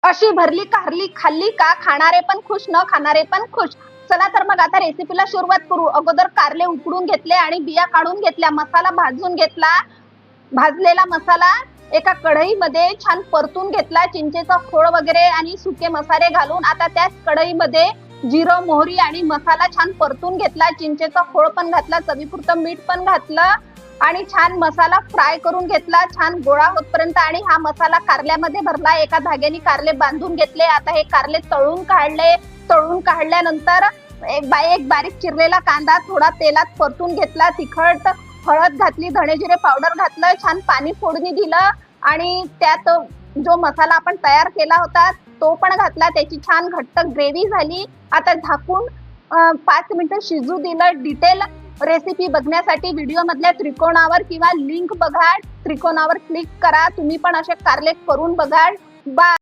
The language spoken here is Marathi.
कशी भरली कारली खाल्ली का, खाणारे पण खुश न खाणारे पण खुश। चला तर मग आता रेसिपीला सुरुवात करू। अगोदर कारले उकडून घेतले आणि बिया काढून घेतल्या, मसाला भाजून घेतला। भाजलेला मसाला एका कढईमध्ये छान परतून घेतला, चिंचेचा फोड वगैरे आणि सुके मसाले घालून। आता त्याच कढईमध्ये जिरं मोहरी आणि मसाला छान परतून घेतला, चिंचेचा फोड पण घातला, चवीपुरतं मीठ पण घातलं आणि छान मसाला फ्राय करून घेतला छान गोळा होतपर्यंत। आणि हा मसाला कारल्यामध्ये भरला, एका धाग्याने कारले बांधून घेतले। आता हे कारले तळून काढले। तळून काढल्यानंतर एक बारीक चिरलेला कांदा थोडा तेलात परतून घेतला, तिखट हळद घातली, धणे जिरे पावडर घातलं, छान पाणी फोडणी दिलं आणि त्यात जो मसाला आपण तयार केला होता तो पण घातला, त्याची छान घट्ट ग्रेव्ही झाली। आता झाकून 5 मिनिटं शिजू दिलं। डिटेल रेसिपी बघण्यासाठी व्हिडिओ मधल्या त्रिकोणावर किंवा लिंक बघा, त्रिकोणावर क्लिक करा। तुम्ही पण असे कारले करून बघा। बाय।